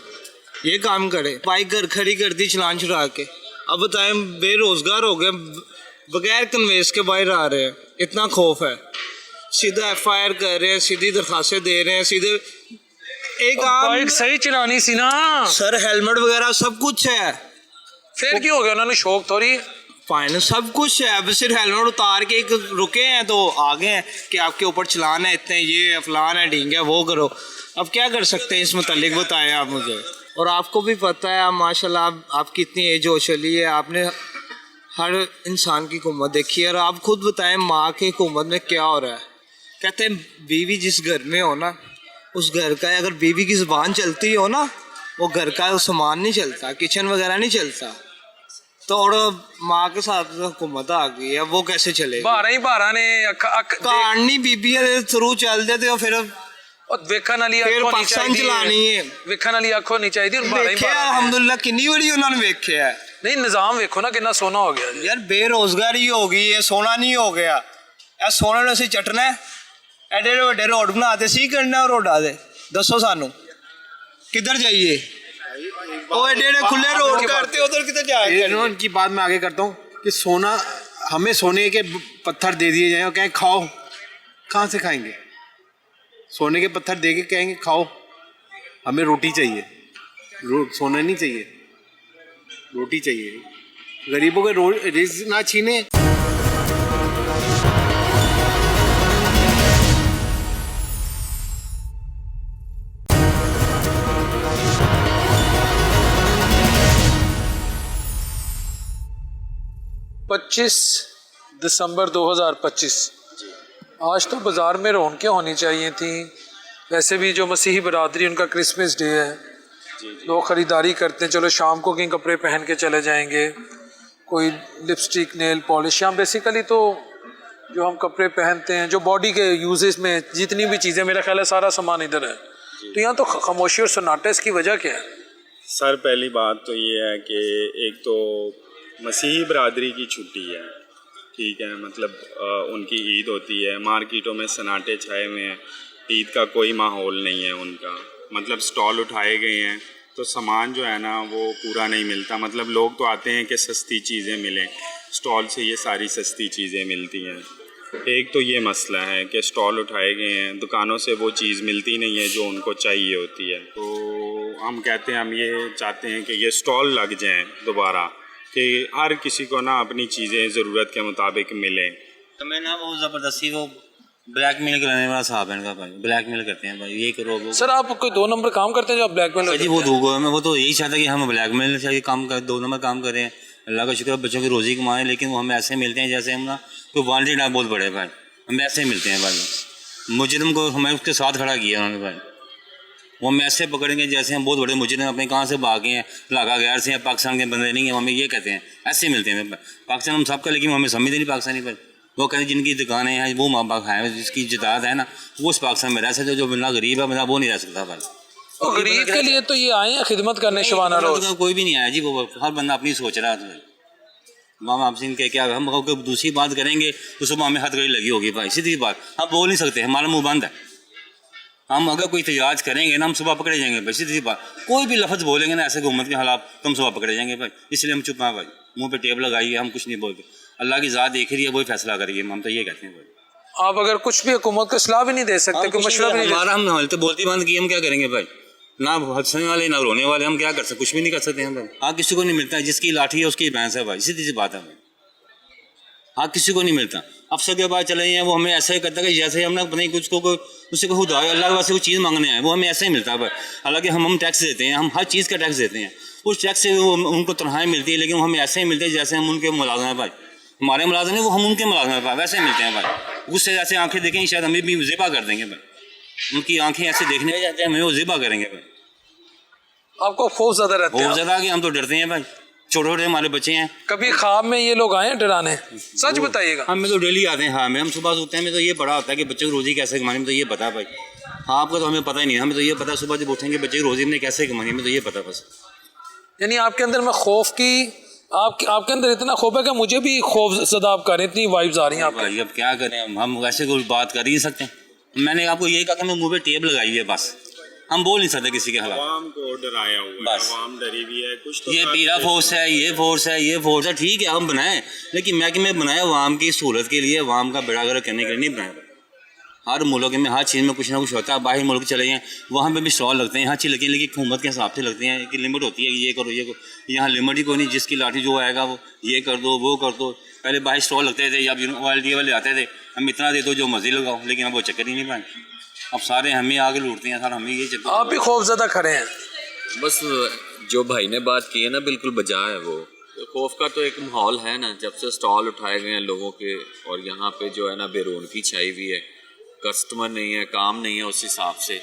ये काम करें। बाइक घर खड़ी कर दी चलान छुड़ा के। अब बताएं, बेरोजगार हो गए, बगैर कन्वेंस के बाहर आ रहे हैं, इतना खौफ है। सीधा FIR कर रहे हैं, सीधी दरखास्तें दे रहे हैं, सीधे एक आम बाइक सही चलानी सी ना सर, हेलमेट वगैरह सब कुछ है। फिर क्यों हो गया, उन्होंने शौक थोड़ी। फाइन सब कुछ है, अब सिर्फ हेलमेट उतार के एक रुके हैं तो आ गए हैं कि आपके ऊपर चलान है इतने, ये फलान है, ढींग है, वो करो। अब क्या कर सकते हैं इस मुतालिक, बताएं आप मुझे। और आपको भी पता है, आप माशाल्लाह आपकी इतनी एज हो चली है, आपने हर इंसान की हुकूमत देखी है। और आप खुद बताएं माँ की हुकूमत में क्या हो रहा है। कहते हैं बीवी जिस घर में हो ना, उस घर का अगर बीवी की ज़ुबान चलती हो ना, वो घर का सामान नहीं चलता, किचन वगैरह नहीं चलता। तो और माँ के साथ हुकूमत आ गई है, वो कैसे चलेगी? 12 ने कहानी बीबी के थ्रू चल जाते हो, फिर वेखन वाली फिर आंखों पाकिस्तान चलानी है। वेखन वाली आंखों नहीं चाहिए। अल्हम्दुलिल्लाह किन्नी बड़ी उन्होंने वेख्या है। नहीं, निजाम वेखो ना कितना सोना हो गया जी। यार बेरोजगारी हो गई है, सोना नहीं हो गया। यार सोना ने ਅਸੀਂ चटना है, एडे ਵੱਡੇ रोड बनाते सी करना रोडा दे, दसो सानू किधर जाइए? वो एडे खुले रोड करते उधर किधर जाए? इनकी बात मैं आगे करता हूँ कि सोना, हमें सोने के पत्थर दे दिए जाए और कहें खाओ, कहाँ से खाएंगे? सोने के पत्थर दे के कहेंगे खाओ, हमें रोटी चाहिए, सोना नहीं चाहिए, रोटी चाहिए। गरीबों के रिज़्क ना छीने। 25 दिसंबर 2025। आज तो बाज़ार में रौनकें होनी चाहिए थी। वैसे भी जो मसीही बरादरी उनका क्रिसमस डे है, लोग ख़रीदारी करते हैं, चलो शाम को कहीं कपड़े पहन के चले जाएंगे, कोई लिपस्टिक, नेल पॉलिश, या बेसिकली तो जो हम कपड़े पहनते हैं, जो बॉडी के यूजेस में जितनी भी चीज़ें, मेरा ख्याल है सारा सामान इधर है। तो यहाँ तो खामोशी और सन्नाटे, इसकी वजह क्या है? सर पहली बात तो ये है कि एक तो मसीही बरादरी की छुट्टी है, ठीक है, मतलब उनकी ईद होती है, मार्केटों में सन्नाटे छाए हुए हैं, ईद का कोई माहौल नहीं है उनका, मतलब स्टॉल उठाए गए हैं तो सामान जो है ना वो पूरा नहीं मिलता। मतलब लोग तो आते हैं कि सस्ती चीज़ें मिलें, स्टॉल से ये सारी सस्ती चीज़ें मिलती हैं। एक तो ये मसला है कि स्टॉल उठाए गए हैं, दुकानों से वो चीज़ मिलती नहीं है जो उनको चाहिए होती है। तो हम कहते हैं, हम ये चाहते हैं कि ये स्टॉल लग जाएं दोबारा, कि हर किसी को ना अपनी चीज़ें ज़रूरत के मुताबिक मिलें। तो मैं ना वो ज़बरदस्ती वो ब्लैकमेल कराने वाला साहब है इनका भाई, ब्लैकमेल करते हैं भाई, ये करो वो। सर आप कोई 2 नंबर काम करते हैं जो आप ब्लैकमेल? जी वो दूगो है, वो तो यही चाहता है कि हम ब्लैकमेल से काम कर, 2 नंबर काम करें, अल्लाह का शुक्र बच्चों की रोज़ी कमाएं, लेकिन वो हमें ऐसे मिलते हैं जैसे हम ना कोई वांटेड ना बोल पड़े भाई, हम ऐसे मिलते हैं भाई। मुजरिम को हमें उसके साथ खड़ा किया उन्होंने भाई, वो हम ऐसे पकड़ेंगे जैसे हम बहुत बड़े मुजरिम अपने कहाँ से भागे हैं, इलाका गैर से, पाकिस्तान के बंदे नहीं हैं, हमें ये कहते हैं, ऐसे मिलते हैं पाकिस्तान हम सबका, लेकिन हमें समझते नहीं पाकिस्तानी पर। वो कहते हैं जिनकी दुकानें हैं, वो माँ बाप हैं, जिसकी जायदाद है ना वो उस पाकिस्तान में रह सकते, जो बिना गरीब है बिना वो नहीं रह सकता भाई। तो गरीब के लिए तो ये आए हैं खिदमत करने शबाना रोज। कोई भी नहीं आया जी, वो हर बंदा अपनी सोच रहा है। मामा आपसे इनके क्या, हम दूसरी बात करेंगे तो सुबह हमें हथकड़ी लगी होगी भाई, सीधी बात, हम बोल नहीं सकते, हमारा मुंह बंद है। हम अगर कोई तजाज करेंगे ना हम सुबह पकड़े जाएंगे भाई, सीधी बात, कोई भी लफ्ज़ बोलेंगे ना ऐसे हुकूमत के हालात तो हम सुबह पकड़े जाएंगे भाई, इसलिए हम चुप हैं भाई, मुँह पे टेप लगाइए, हम कुछ नहीं बोलते, अल्लाह की ज़ात देख रही है, वही फैसला करिए, हम तो ये कहते हैं भाई। आप अगर कुछ भी हुकूमत को सलाह भी नहीं दे सकते, कोई मशवरा भी नहीं, हमारा हम हालत बोलती बंद की, हम क्या करेंगे भाई, ना हंसने वाले ना रोने वाले, हम क्या कर सकते, कुछ भी नहीं कर सकते हैं भाई। हाँ किसी को नहीं मिलता, जिसकी लाठी है उसकी भैंस है भाई, सीधी सी बात है भाई। हाँ किसी को नहीं मिलता, अफसर के पास चले हैं, वो हमें ऐसा ही करता है कि जैसे हम ना पता नहीं कुछ को उससे कोई खुदा अल्लाह के वास्ते कोई चीज़ मांगने आए, वो हमें ऐसा ही मिलता है। हालांकि हम टैक्स देते हैं, हम हर चीज़ का टैक्स देते हैं, उस टैक्स से वो उनको तनख्वाहें मिलती है, लेकिन वो हमें ऐसे ही मिलते हैं जैसे हम उनके मुलाजिम हैं भाई। हमारे मुलाजिम नहीं, वो हम उनके मुलाजिम हैं भाई, वैसे ही मिलते हैं भाई। गुस्से जैसे आंखें देखेंगे शायद हमें भी ज़िबा कर देंगे भाई, उनकी आंखें ऐसे देखने में जाते हैं हमें वो ज़िबा करेंगे भाई। आपको खौफ ज़्यादा रहता बहुत है? ज़्यादा कि हम तो डरते हैं भाई, छोटे छोटे हमारे बच्चे हैं। कभी ख्वाब में ये लोग आए हैं डराने? सच बताइएगा। हमें तो डेली आते हैं। हाँ, हम सुबह से उठते हैं, हमें तो ये पता होता है कि बच्चे को रोज़ी कैसे कमानी, में तो ये पता है भाई। हाँ, आपको तो हमें पता ही नहीं, हमें तो ये पता है सुबह जब उठेंगे बच्चे की रोज़ी में कैसे कमानी, में तो ये पता बस। यानी आपके अंदर में खौफ की आपके अंदर इतना खौफ है कि मुझे भी खौफ ज़दा आप कर रहे हैं, इतनी वाइब्स आ रही हैं आपको। भाई अब क्या करें, हम वैसे कोई बात कर ही नहीं सकते। मैंने आपको ये कहा कि मैं मुँह पे टेप लगाई है, बस हम बोल नहीं सकते किसी के खिलाफ। आवाम को डराया हुआ है, बस। आवाम डरी हुई है कुछ तो ये पीरा फोर्स है, ये फोर्स है, ये फोर्स है, ठीक है हम बनाएं, लेकिन मैं बनाया अवाम की सहूलत के लिए, अवाम का बेड़ा गर्क करने के लिए नहीं बनाया। हर मुल्क में हर चीज़ में कुछ ना कुछ होता है। बाहर मुल्क चले जाएँ, वहाँ पे भी स्टॉल लगते हैं, हर चीज़ लगती है, लेकिन हुकूमत के हिसाब से लगते हैं कि लिमिट होती है कि ये करो ये करो। यहाँ लिमिट ही कोई नहीं, जिसकी लाठी जो आएगा वो ये कर दो वो कर दो। पहले बाहर स्टॉल लगते थे, अब यूनिवर्सिटी वाले आते थे, हम इतना दे दो जो मर्जी लगाओ, लेकिन अब वो चक्कर ही नहीं पाए। अब सारे हमें आगे लूटते हैं सर, हमें ये चक्कर। आप भी खौफ ज़्यादा खड़े हैं? बस जो भाई ने बात की है ना बिल्कुल बजा है वो। तो खौफ का तो एक माहौल है ना, जब से स्टॉल उठाए गए हैं लोगों के, और यहाँ पे जो है ना बेरौनकी छाई हुई है, कस्टमर नहीं है, काम नहीं है उस हिसाब से,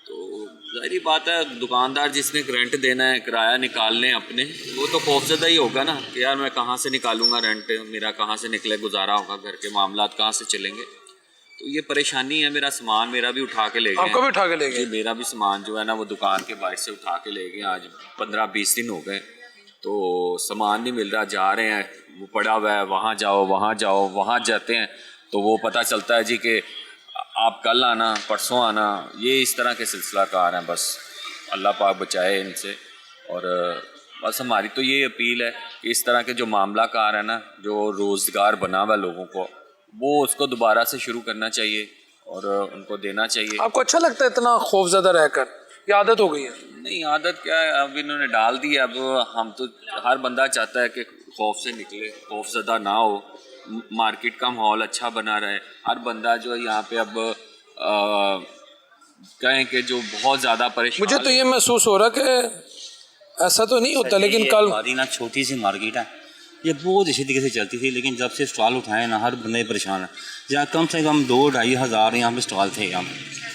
तो जाहिर बात है दुकानदार जिसने रेंट देना है, किराया निकालने अपने, वो तो खौफजदा ही होगा ना कि यार मैं कहाँ से निकालूंगा रेंट, मेरा कहाँ से निकले, गुजारा होगा, घर के मामलात कहाँ से चलेंगे। तो ये परेशानी है। मेरा सामान मेरा भी उठा के ले गए। आपको भी उठा के ले गए? मेरा भी सामान जो है ना वो दुकान के बाहर से उठा के ले गए। आज 15-20 दिन हो गए, तो सामान नहीं मिल रहा। जा रहे हैं, वो पड़ा हुआ है, वहाँ जाओ वहाँ जाओ, वहाँ जाते हैं तो वो पता चलता है जी कि आप कल आना, परसों आना। ये इस तरह के सिलसिलाकार हैं। बस अल्लाह पाक बचाए इनसे। और बस हमारी तो ये अपील है कि इस तरह के जो मामलाकार हैं ना, जो रोज़गार बना हुआ लोगों को, वो उसको दोबारा से शुरू करना चाहिए और उनको देना चाहिए। आपको अच्छा लगता है इतना खौफजदा रहकर? ये आदत हो गई है? नहीं, आदत क्या है, अब इन्होंने डाल दी है। अब हम तो, हर बंदा चाहता है कि खौफ से निकले, खौफजदा ना हो, मार्केट का माहौल अच्छा बना रहे। हर बंदा जो है यहाँ पे अब कहें कि जो बहुत ज़्यादा परेशान। मुझे तो ये महसूस हो रहा कि ऐसा तो नहीं होता, लेकिन कल हमारी ना छोटी सी मार्केट है, ये बहुत इसी तरीके से चलती थी, लेकिन जब से स्टॉल उठाए ना हर बंदे परेशान है। जहाँ कम से कम 2-2.5 हज़ार यहाँ पे स्टॉल थे, यहाँ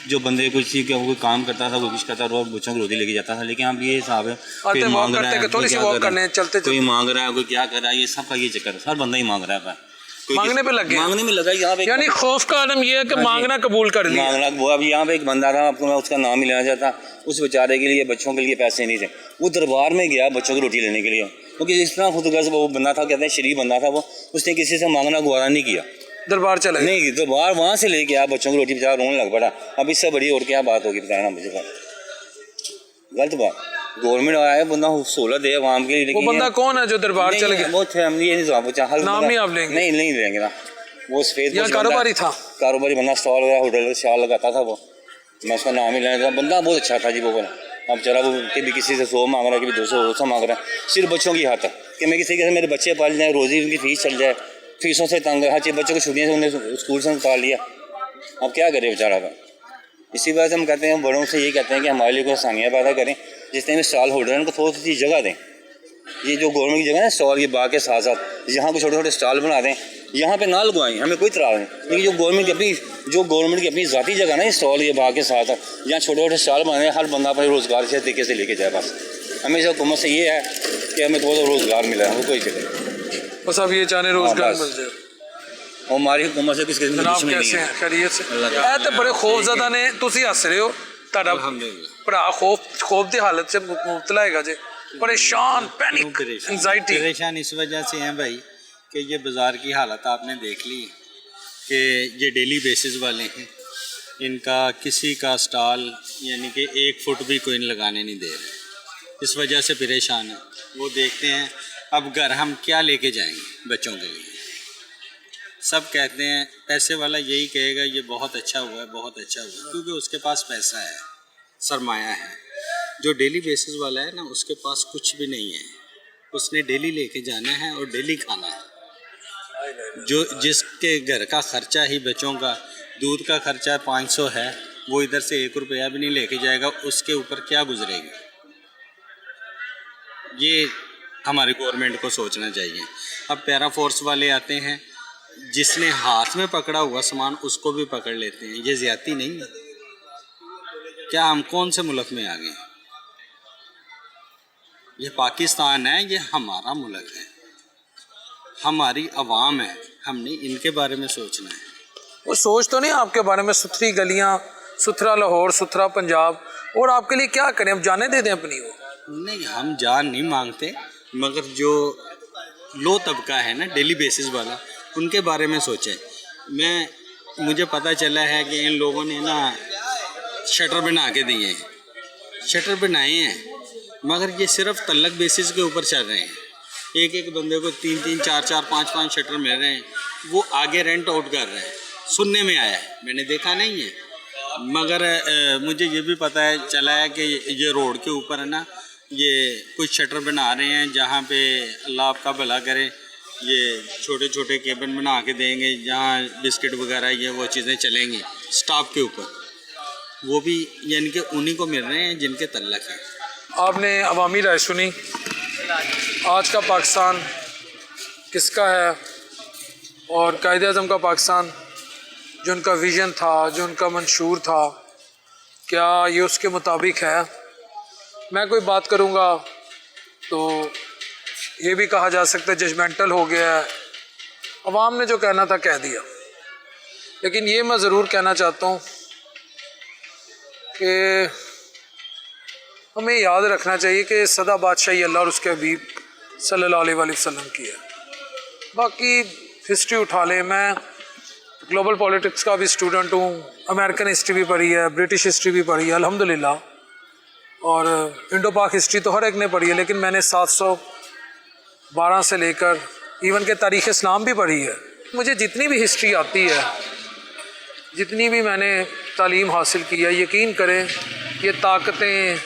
जो बंदे कुछ कोई काम करता था, कोई कुछ करता था और बच्चों को रोटी लेके जाता था। लेकिन अब ये हिसाब है, कोई मांग रहा है, थोड़ी सी वॉक करने चलते कोई मांग रहा है, कोई क्या कर रहा है, ये सब का ये चक्कर है। हर बंदा ही मांग रहा है, मांगने पे लग गया, मांगने में लगा यहाँ पे। यानी खौफ का आलम ये है कि मांगना कबूल कर लिया। मांगना वो, अब यहाँ पे एक बंदा था, आपको मैं उसका नाम ही लेना चाहता, उस बेचारे के लिए बच्चों के लिए पैसे नहीं थे, वो दरबार में गया बच्चों की रोटी लेने के लिए, क्योंकि इस तरह खुदगर्ज वो बंदा था, कहते हैं शरीफ बंदा था वो, उसने किसी से मांगना गुजारा नहीं किया, दरबार चला गया। नहीं दरबार वहाँ से लेके आया बच्चों की रोटी, बेचारा रोने लग पड़ा। अब इससे बड़ी और क्या बात होगी बताना मुझे, गलत बात। गवर्नमेंट आया है, बंदा सहूलत दे आवाम के लिए। वो बंदा कौन है जो दरबार चल गया? वो हम ये नहीं जवाब, नाम नहीं आप लेंगे? नहीं लेंगे ना। वो सफेद कारोबारी था, कारोबारी बंदा, स्टॉल वगैरह होटल शाल लगाता था वो, मैं उसका नाम ही लेना था। बंदा बहुत अच्छा था जी वो बना। अब चला वो कभी किसी से 100 मांग रहा है, कभी 200 मांग रहा है, सिर्फ बच्चों की हाथ है कि मैं किसी के मेरे बच्चे पाल जाए, रोज़ी उनकी फीस चल जाए, फीसों से तंग है। हर चीज़ बच्चों को छुट्टियों से उन्हें स्कूल से निकाल लिया, अब क्या करे बेचारा का। इसी वजह से हम कहते हैं, बड़ों से ये कहते हैं कि हमारे लिए कोई आसानियाँ पैदा करें, जितने भी स्टॉल होल्डर हैं उनको थोड़ी सी जगह दें। ये जो गवर्नमेंट की जगह है स्टॉल के बाग के साथ साथ, यहाँ को छोटे छोटे स्टॉल बना दें, यहाँ पे ना लगवाएं, हमें कोई इतराज़ नहीं। लेकिन जो गवर्नमेंट की अपनी ज़ाती जगह ना, ये स्टॉल ये बाग के साथ साथ, यहाँ छोटे छोटे स्टॉल बनाए, हर बंदा अपने रोज़गार इस तरीके से लेके जाए। बस हमेशा हुकूमत से ये है कि हमें थोड़ा सा रोज़गार मिला है, वो कोई चले। बस अब ये चाहने रोज़गार मिल जाए। और हमारी हुकूमत से किस किस्म की दुश्मनी नहीं है। खैरियत से ਇਹ ਤੇ बड़े खौफजदा ने, ਤੁਸੀਂ हस रहे हो, ਤੁਹਾਡਾ ਭਰਾ खौफ की हालत से मुबतला है जे, परेशान, पैनिक, एंजाइटी। परेशान इस वजह से हैं भाई कि ये बाज़ार की हालत आपने देख ली कि ये डेली बेसिस वाले हैं, इनका किसी का स्टॉल यानी कि 1 फुट भी कोई लगाने नहीं दे रहे, इस वजह से परेशान है। वो देखते हैं अब घर हम क्या लेके जाएंगे बच्चों के लिए। सब कहते हैं, पैसे वाला यही कहेगा ये बहुत अच्छा हुआ है, बहुत अच्छा हुआ है, क्योंकि उसके पास पैसा है, सरमाया है। जो डेली बेसिस वाला है ना, उसके पास कुछ भी नहीं है, उसने डेली लेके जाना है और डेली खाना है। जो जिसके घर का खर्चा ही बच्चों का दूध का खर्चा 500 है, वो इधर से 1 रुपया भी नहीं लेके जाएगा, उसके ऊपर क्या गुजरेगी? ये हमारी गवर्नमेंट को सोचना चाहिए। अब पैरा फोर्स वाले आते हैं, जिसने हाथ में पकड़ा हुआ सामान उसको भी पकड़ लेते हैं, ये ज्यादती नहीं है क्या? हम कौन से मुल्क में आ गए? ये पाकिस्तान है, ये हमारा मुल्क है, हमारी आवाम है, हमने इनके बारे में सोचना है। वो सोच तो नहीं आपके बारे में, सुथरी गलियां, सुथरा लाहौर, सुथरा पंजाब, और आपके लिए क्या करें? हम जाने दे दें अपनी वो? नहीं, हम जान नहीं मांगते, मगर जो लो तबका है ना, डेली बेसिस वाला, उनके बारे में सोचें। मुझे पता चला है कि इन लोगों ने ना शटर बना के दिए हैं, शटर बनाए हैं, मगर ये सिर्फ तल्लक बेसिस के ऊपर चल रहे हैं। एक एक बंदे को 3-3, 4-4, 5-5 शटर मिल रहे हैं, वो आगे रेंट आउट कर रहे हैं। सुनने में आया है, मैंने देखा नहीं है, मगर मुझे ये भी पता है चला है कि ये रोड के ऊपर है ना, ये कुछ शटर बना रहे हैं जहाँ पे अल्लाह आपका भला करे, ये छोटे छोटे केबिन बना के देंगे जहाँ बिस्किट वगैरह ये वो चीज़ें चलेंगी स्टाफ के ऊपर, वो भी यानी कि उन्हीं को मिल रहे हैं जिनके तल्लक है। आपने अवामी राय सुनी, आज का पाकिस्तान किसका है, और कायद-ए-आज़म का पाकिस्तान जो उनका विज़न था, जो उनका मंशूर था, क्या ये उसके मुताबिक है? मैं कोई बात करूँगा तो ये भी कहा जा सकता है जजमेंटल हो गया है, अवाम ने जो कहना था कह दिया। लेकिन ये मैं ज़रूर कहना चाहता हूँ कि हमें याद रखना चाहिए कि सदा बादशाही अल्लाह और उसके हबीब सल्लल्लाहु अलैहि वसल्लम की है। बाकी हिस्ट्री उठा लें, मैं ग्लोबल पॉलिटिक्स का भी स्टूडेंट हूँ, अमेरिकन हिस्ट्री भी पढ़ी है, ब्रिटिश हिस्ट्री भी पढ़ी है अल्हम्दुलिल्लाह, और इंडो पाक हिस्ट्री तो हर एक ने पढ़ी है, लेकिन मैंने 712 से लेकर इवन के तारीख़ इस्लाम भी पढ़ी है। मुझे जितनी भी हिस्ट्री आती है, जितनी भी मैंने तालीम हासिल की है, यकीन करें ये ताकतें,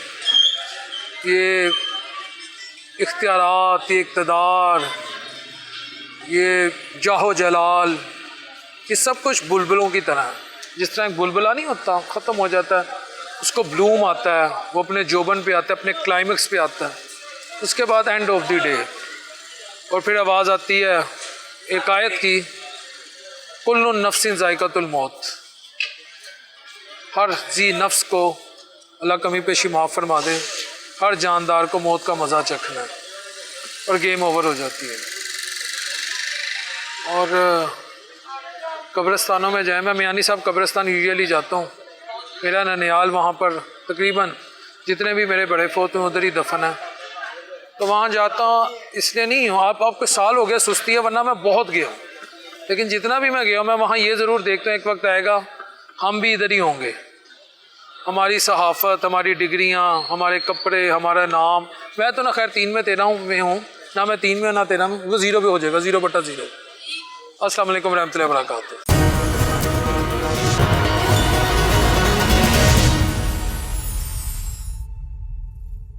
ये इख्तियारात, ये इक़्तिदार, ये जाहो जलाल, ये सब कुछ बुलबुलों की तरह है। जिस तरह एक बुलबुला नहीं होता, ख़त्म हो जाता है, उसको ब्लूम आता है, वो अपने जोबन पे आता है, अपने क्लाइमेक्स पे आता है, उसके बाद एंड ऑफ द डे, और फिर आवाज़ आती है एक आयत की, कुल्लु नफ्सिन ज़ाइक़तुल मौत, हर जी नफ्स को अल्लाह कमी पेशी माफ़ फरमा दे, हर जानदार को मौत का मज़ा चखना है, और गेम ओवर हो जाती है। और कब्रिस्तानों में जाए, मैं मियानी साहब कब्रिस्तान यूजुअली जाता हूँ, मेरा ननियाल वहाँ पर तकरीबन जितने भी मेरे बड़े फोत हैं उधर ही दफन है, तो वहाँ जाता हूँ इसलिए नहीं हूँ, आपको साल हो गया सुस्ती है, वरना मैं बहुत गया हूँ, लेकिन जितना भी मैं गया हूँ मैं वहाँ ये ज़रूर देखता हूँ एक वक्त आएगा हम भी इधर ही होंगे, हमारी सहाफ़त, हमारी डिग्रियाँ, हमारे कपड़े, हमारा नाम, मैं तो ना खैर 3 में 13 में हूँ, ना मैं 3 में ना 13 में, वो 0 पे हो जाएगा, 0/0। अस्सलाम वालेकुम रहमतुल्लाहि व बरकातहू।